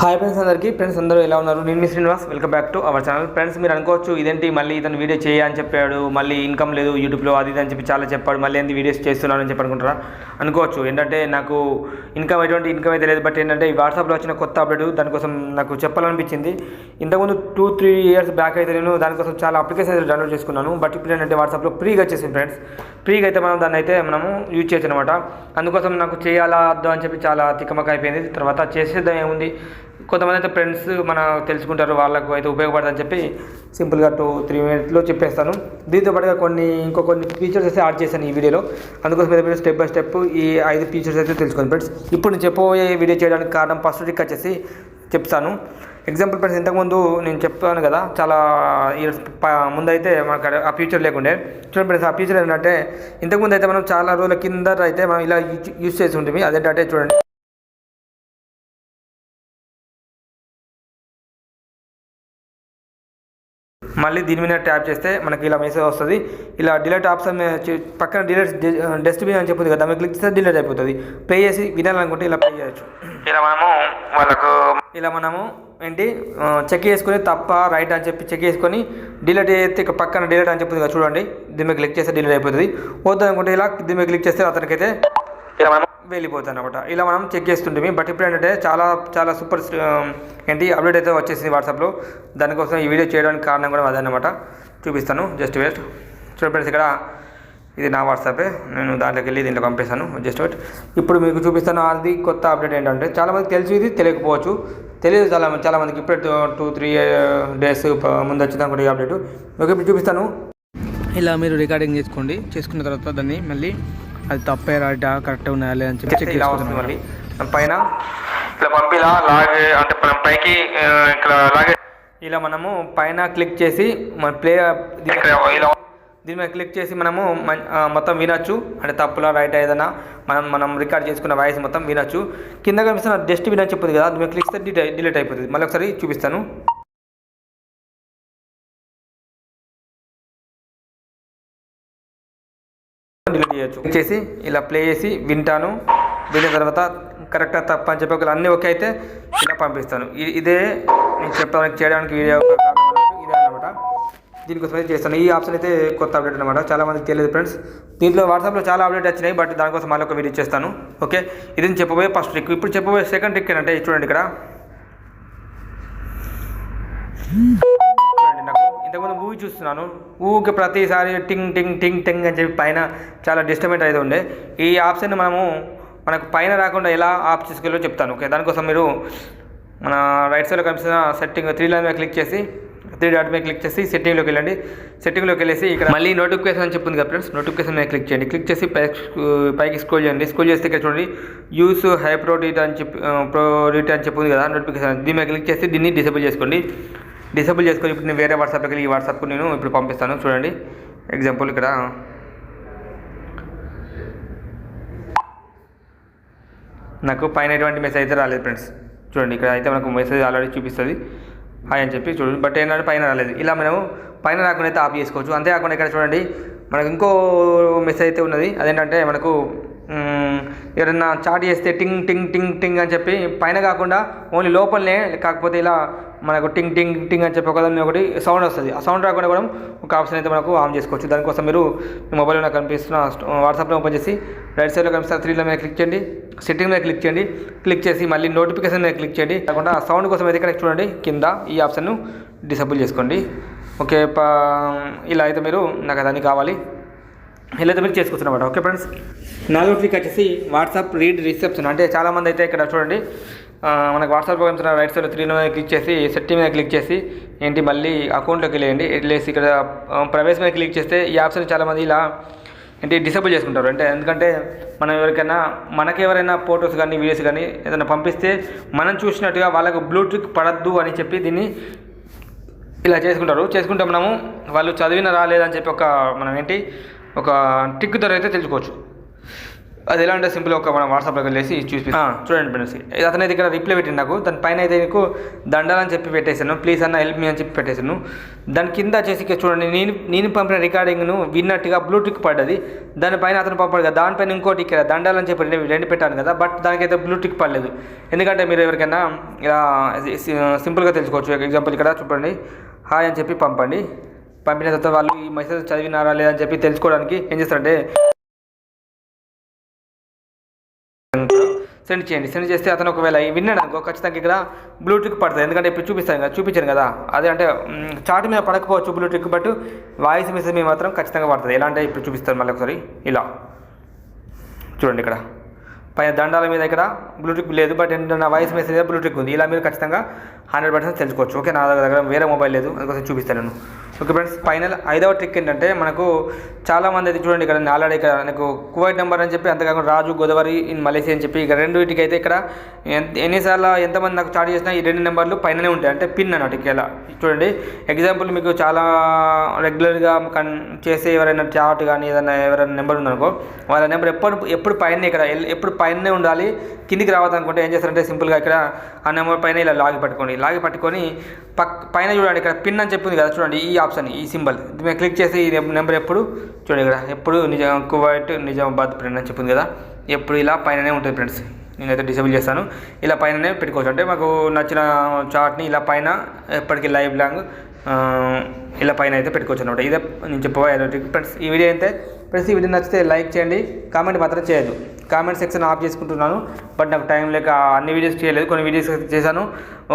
Hi friends, friends అందరూ ఎలా ఉన్నారు? నేను మీ Srinivas. Welcome back to our channel. Friends, మీరు అనుకోవచ్చు ఇదేంటి మళ్ళీ ఇతను వీడియో చేయని చెప్పాడు, మళ్ళీ ఇన్కమ్ లేదు యూట్యూబ్లో అది ఇది అని చెప్పి చాలా చెప్పాడు, మళ్ళీ ఏంటి వీడియోస్ చేస్తున్నాను అని చెప్పి అనుకుంటారా? అనుకోవచ్చు. ఏంటంటే నాకు ఎటువంటి ఇన్కమ్ అయితే లేదు. బట్ ఏంటంటే ఈ వాట్సాప్లో వచ్చిన కొత్త అప్డేట్ దానికోసం నాకు చెప్పాలనిపించింది. ఇంతకుముందు 2-3 ఇయర్స్ బ్యాక్ అయితే నేను దానికోసం చాలా అప్లికేషన్స్ డౌన్లోడ్ చేసుకున్నాను. బట్ ఇప్పుడు ఏంటంటే వాట్సాప్లో ఫ్రీగా వచ్చేసింది ఫ్రెండ్స్. ఫ్రీగా అయితే దాన్ని అయితే మనము యూజ్ చేయొచ్చు అనమాట. అందుకోసం నాకు చేయాలా వద్దు అని చెప్పి చాలా తిక్కమక్క అయిపోయింది. తర్వాత చేసేద్దాం ఏముంది, కొంతమంది అయితే ఫ్రెండ్స్ మన తెలుసుకుంటారు, వాళ్ళకు అయితే ఉపయోగపడుతుందని చెప్పి సింపుల్గా 2-3 మినిట్స్లో చెప్పేస్తాను. దీంతో పాటుగా కొన్ని ఫీచర్స్ అయితే యాడ్ చేశాను ఈ వీడియోలో. అందుకోసం అయితే మీరు స్టెప్ బై స్టెప్ ఈ 5 ఫీచర్స్ అయితే తెలుసుకోండి ఫ్రెండ్స్. ఇప్పుడు నేను చెప్పబోయే వీడియో చేయడానికి కారణం ఫస్ట్ ట్రిక్ వచ్చేసి చెప్తాను. ఎగ్జాంపుల్ ఫ్రెండ్స్, ఇంతకుముందు నేను చెప్తాను కదా, చాలా ఇయర్స్ ముందైతే మనకు ఆ ఫీచర్ లేకుండే. చూడండి ఫ్రెండ్స్, ఆ ఫీచర్ ఏంటంటే ఇంతకుముందు అయితే మనం చాలా రోజుల కింద అయితే మనం ఇలా యూజ్ చేసి ఉంటుంది. అదేంటంటే చూడండి, మళ్ళీ దీని మీద ట్యాప్ చేస్తే మనకి ఇలా మెసేజ్ వస్తుంది. ఇలా డిలీట్ ఆప్షన్ పక్కన డస్ట్బిన్ అని చెప్తుంది కదా, క్లిక్ చేస్తే డిలీట్ అయిపోతుంది. ప్లే చేసి వినాలనుకుంటే ఇలా ప్లే చేయొచ్చు. ఇలా మనము ఏంటి చెక్ చేసుకొని తప్ప రైట్ అని చెప్పి చెక్ చేసుకొని డిలీట్ చేస్తే ఇక పక్కన డిలీట్ అని చెప్తుంది కదా, చూడండి. దీని మీద క్లిక్ చేస్తే డిలీట్ అయిపోతుంది. వద్దు అనుకుంటే ఇలా దీని మీద క్లిక్ చేస్తే అతనికైతే ఇలా మనం వెళ్ళిపోతుంది అనమాట. ఇలా మనం చెక్ చేస్తుంటే. బట్ ఇప్పుడు ఏంటంటే చాలా సూపర్ అప్డేట్ అయితే వచ్చేసింది వాట్సాప్లో. దానికోసం ఈ వీడియో చేయడానికి కారణం కూడా అదనమాట. చూపిస్తాను, జస్ట్ వెయిట్. చూడండి ఫ్రెండ్స్, ఇక్కడ ఇది నా వాట్సాపే. నేను దాంట్లోకి వెళ్ళి దీంట్లో పంపిస్తాను, జస్ట్ వెయిట్. ఇప్పుడు మీకు చూపిస్తాను. అది కొత్త అప్డేట్ ఏంటంటే చాలామందికి తెలుసు, ఇది తెలియకపోవచ్చు. తెలియదు చాలామందికి. ఇప్పుడే 2-3 డేస్ ముందు వచ్చింది అనుకుంటే ఈ అప్డేట్. ఓకే, ఇప్పుడు చూపిస్తాను. ఇలా మీరు రికార్డింగ్ చేసుకున్న తర్వాత దాన్ని మళ్ళీ అది తప్పే రైటా కరెక్ట్గా ఉన్నాయా లేదని చెప్పి ఇలా వస్తుంది. మళ్ళీ పైన ఇలా పంపిలా లాగే అంటే మనం పైకి ఇక్కడ లాగే ఇలా మనము పైన క్లిక్ చేసి మన ప్లే దీని మీద క్లిక్ చేసి మనము మొత్తం వినొచ్చు. అంటే తప్పులా రైట్ ఏదైనా మనం రికార్డ్ చేసుకున్న వాయిస్ మొత్తం వినొచ్చు. కింద కనిపిస్తున్న డస్ట్బిన్ అని చెప్తుంది కదా, దీని మీద క్లిక్ చేస్తే డిలీట్ అయిపోతుంది. మళ్ళీ ఒకసారి చూపిస్తాను. డిలీట్ చేయొచ్చు. చేసి ఇలా ప్లే చేసి వింటాను. విన్న తర్వాత కరెక్ట్గా తప్ప అని చెప్పి అన్నీ ఓకే అయితే ఇలా పంపిస్తాను. ఇదే నేను చేయడానికి వీడియో ఇదే అనమాట. దీనికోసం అయితే చేస్తాను. ఈ ఆప్షన్ అయితే కొత్త అప్డేట్ అనమాట, చాలామందికి తెలియదు ఫ్రెండ్స్. దీంట్లో వాట్సాప్లో చాలా అప్డేట్ వచ్చినాయి, బట్ దానికోసం మళ్ళీ ఒక వీడియో చేస్తాను. ఓకే, ఇది నేను చెప్పబోయే ఫస్ట్ ట్రిక్. ఇప్పుడు చెప్పబోయే సెకండ్ ట్రిక్ ఏంటంటే చూడండి, ఇక్కడ ఇంతకుముందు మూవీ చూస్తున్నాను, ఊరికి ప్రతిసారి టింగ్ టింగ్ టింగ్ టింగ్ అని చెప్పి పైన చాలా డిస్టర్బెంట్ అయితే ఉండే. ఈ ఆప్షన్ మనకు పైన రాకుండా ఎలా ఆఫ్ చేసుకోవాలో చెప్తాను. ఓకే, దానికోసం మీరు మన రైట్ సైడ్లో కనిపిస్తున్న సెట్టింగ్ 3 లైన్ మీద క్లిక్ చేసి 3 డాట్ మీద క్లిక్ చేసి సెట్టింగ్లోకి వెళ్ళండి. సెట్టింగ్లోకి వెళ్ళేసి ఇక్కడ మళ్ళీ నోటిఫికేషన్ అని చెప్తుంది కదా ఫ్రెండ్స్, నోటిఫికేషన్ మీద క్లిక్ చేయండి. క్లిక్ చేసి పైకి స్క్రోల్ చేయండి. స్క్రోల్ చేస్తే ఇక్కడ చూడండి, యూస్ హై ప్రోడీట్ అని చెప్తుంది కదా నోటిఫికేషన్. దీని మీద క్లిక్ చేసి దీన్ని డిసేబుల్ చేసుకోండి. డిసేబుల్ చేసుకొని ఇప్పుడు నేను వేరే వాట్సాప్లోకి వెళ్ళి ఈ వాట్సాప్కు నేను ఇప్పుడు పంపిస్తాను. చూడండి, ఎగ్జాంపుల్ ఇక్కడ నాకు పైన ఎటువంటి మెసేజ్ అయితే రాలేదు ఫ్రెండ్స్. చూడండి, ఇక్కడ అయితే మనకు మెసేజ్ ఆల్రెడీ చూపిస్తుంది హాయ్ అని చెప్పి. చూడండి, బట్ ఏంటంటే పైన రాలేదు. ఇలా మనము పైన రాకుండా అయితే ఆఫ్ చేసుకోవచ్చు. అంతేకాకుండా ఇక్కడ చూడండి, మనకు ఇంకో మెసేజ్ అయితే ఉన్నది. అదేంటంటే మనకు ఎవరైనా చాట్ చేస్తే టింగ్ టింగ్ టింగ్ టింగ్ అని చెప్పి పైన కాకుండా ఓన్లీ లోపలనే, కాకపోతే ఇలా మనకు టింగ్ టింగ్ టింగ్ అని చెప్పి ఒకటి సౌండ్ వస్తుంది. ఆ సౌండ్ రాకుండా కూడా ఒక ఆప్షన్ అయితే మనకు ఆన్ చేసుకోవచ్చు. దానికోసం మీరు మొబైల్లో కనిపిస్తున్న వాట్సాప్లో ఓపెన్ చేసి రైట్ సైడ్లో కనిపిస్తున్న 3 లైన్ మీద క్లిక్ చేయండి. సెట్టింగ్ మీద క్లిక్ చేయండి. క్లిక్ చేసి మళ్ళీ నోటిఫికేషన్ మీద క్లిక్ చేయండి. కాకుండా సౌండ్ కోసం అయితే ఇక్కడ చూడండి, కింద ఈ ఆప్షన్ను డిసేబుల్ చేసుకోండి. ఓకే, ఇలా అయితే మీరు నాకు అదని కావాలి ఇలా అయితే మీరు చేసుకొస్తున్నమాట. ఓకే ఫ్రెండ్స్, 4వ ట్రిక్ వచ్చేసి వాట్సాప్ రీడ్ రిసెప్షన్. అంటే చాలామంది అయితే ఇక్కడ చూడండి, మనకు వాట్సాప్లో కనిపిస్తున్న రైట్ సైడ్లో 3 మీద క్లిక్ చేసి సెట్టింగ్ మీద క్లిక్ చేసి మళ్ళీ అకౌంట్లోకి వెళ్ళండి. వెళ్ళేసి ఇక్కడ ప్రైవేస్ మీద క్లిక్ చేస్తే ఈ ఆప్షన్ చాలామంది ఇలా డిసేబుల్ చేసుకుంటారు. ఎందుకంటే మనం మనకెవరైనా ఫొటోస్ కానీ వీడియోస్ కానీ ఏదైనా పంపిస్తే మనం చూసినట్టుగా వాళ్ళకు బ్లూటూత్ పడద్దు అని చెప్పి దీన్ని ఇలా చేసుకుంటే మనము వాళ్ళు చదివిన రాలేదని చెప్పి ఒక ట్రిక్ ద్వారా అయితే తెలుసుకోవచ్చు. అది ఎలా అంటే సింపుల్ ఒక మనం వాట్సాప్లోకి వెళ్ళేసి చూడండి ఫ్రెండ్స్. అతనైతే ఇక్కడ రిప్లై పెట్టింది నాకు. దాని పైన అయితే నీకు దండాలని చెప్పి పెట్టేశాను, ప్లీజ్ అన్న హెల్ప్ మీ అని చెప్పి పెట్టేశాను. దాని కింద వచ్చేసి చూడండి, నేను పంపిన రికార్డింగ్ను విన్నట్టుగా బ్లూటిక్ పడ్డది. దానిపైన అతను పంపాడు కదా, దానిపైన ఇంకోటి ఇక్కడ దండాలని చెప్పి రెండు పెట్టాను కదా, బట్ దానికైతే బ్లూటిక్ పడలేదు. ఎందుకంటే మీరు ఎవరికైనా ఇలా సింపుల్గా తెలుసుకోవచ్చు. ఎగ్జాంపుల్ ఇక్కడ చూడండి, హాయ్ అని చెప్పి పంపండి. పంపిన తర్వాత వాళ్ళు ఈ మెసేజ్ చదివినారా లేదని చెప్పి తెలుసుకోవడానికి ఏం చేస్తారంటే సెండ్ చేయండి. సెండ్ చేస్తే అతను ఒకవేళ విన్నాడు అనుకో, ఖచ్చితంగా ఇక్కడ బ్లూటూత్ పడుతుంది. ఎందుకంటే ఇప్పుడు చూపించాను కదా, అదే అంటే చార్ట్ మీద పడకపోవచ్చు బ్లూటూత్, బట్ వాయిస్ మెసేజ్ మీద మాత్రం ఖచ్చితంగా పడుతుంది. ఎలా అంటే ఇప్పుడు చూపిస్తాను మళ్ళీ ఒకసారి. ఇలా చూడండి, ఇక్కడ పైన దండాల మీద ఇక్కడ బ్లూటూత్ లేదు, బట్ నా వాయిస్ మెసేజ్ బ్లూటూత్ ఉంది. ఇలా మీరు ఖచ్చితంగా 100% తెలుసుకోవచ్చు. ఓకే, నా దగ్గర వేరే మొబైల్ లేదు, అందుకోసం చూపిస్తాను నేను. ఓకే ఫ్రెండ్స్, ఫైనల్ 5వ ట్రిక్ ఏంటంటే, మనకు చాలామంది అయితే చూడండి ఇక్కడ ఆల్రెడీ ఇక్కడ నాకు కువైట్ నెంబర్ అని చెప్పి, అంతేకాకుండా రాజు గోదావరి ఇన్ మలేషియా అని చెప్పి ఇక రెండింటికి అయితే ఇక్కడ ఎన్నిసార్లు ఎంతమంది నాకు చార్జ్ చేసినా ఈ 2 నెంబర్లు పైననే ఉంటాయి, అంటే పిన్ అన్నట్టు. ఇలా చూడండి, ఎగ్జాంపుల్ మీకు చాలా రెగ్యులర్గా చేసే ఎవరైనా చాట్ కానీ ఏదైనా ఎవరైనా నెంబర్ ఉందనుకో, వాళ్ళ నెంబర్ ఎప్పుడు పైన ఇక్కడ ఎప్పుడు పైననే ఉండాలి, కిందికి రావద్దనుకుంటే ఏం చేస్తారంటే సింపుల్గా ఇక్కడ ఆ నెంబర్ పైన ఇలా లాగి పట్టుకొని పైన చూడండి, ఇక్కడ పిన్ అని చెప్పింది కదా, చూడండి ఈ ఆప్షన్, ఈ సింబల్ మేము క్లిక్ చేసి ఈ నెంబర్ ఎప్పుడు చూడండి, ఇక్కడ ఎప్పుడు కువైట్ నిజామాబాద్ పిన్ అని చెప్పింది కదా, ఎప్పుడు ఇలా పైననే ఉంటుంది ఫ్రెండ్స్. నేనైతే డిసేబుల్ చేస్తాను. ఇలా పైననే పెట్టుకోవచ్చు, అంటే మాకు నచ్చిన చార్ట్ని ఇలా పైన ఎప్పటికీ లైవ్ లాంగ్ ఇలా పైన అయితే పెట్టుకోవచ్చు అనమాట. ఇదే నేను చెప్పబోయే ఫ్రెండ్స్. ఈ వీడియో అయితే ఫ్రెండ్స్, ఈ వీడియో నచ్చితే లైక్ చేయండి, కామెంట్ మాత్రం చేయొద్దు. కామెంట్ సెక్షన్ ఆఫ్ చేసుకుంటున్నాను, బట్ నాకు టైం లేక అన్ని వీడియోస్ చేయలేదు, కొన్ని వీడియోస్ చేశాను.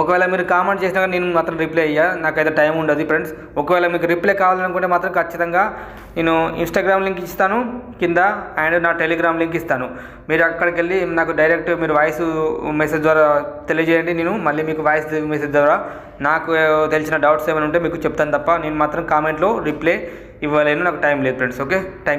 ఒకవేళ మీరు కామెంట్ చేసినా నేను మాత్రం రిప్లై అయ్యా, నాకైతే టైం ఉండదు ఫ్రెండ్స్. ఒకవేళ మీకు రిప్లై కావాలనుకుంటే మాత్రం ఖచ్చితంగా నేను ఇన్స్టాగ్రామ్ లింక్ ఇస్తాను కింద, అండ్ నా టెలిగ్రామ్ లింక్ ఇస్తాను. మీరు అక్కడికి వెళ్ళి నాకు డైరెక్ట్ మీరు వాయిస్ మెసేజ్ ద్వారా తెలియజేయండి. నేను మళ్ళీ మీకు వాయిస్ మెసేజ్ ద్వారా నాకు తెలిసిన డౌట్స్ ఏమైనా ఉంటే మీకు చెప్తాను తప్ప నేను మాత్రం కామెంట్లో రిప్లై ఇవ్వలేను, నాకు టైం లేదు ఫ్రెండ్స్. Okay, thank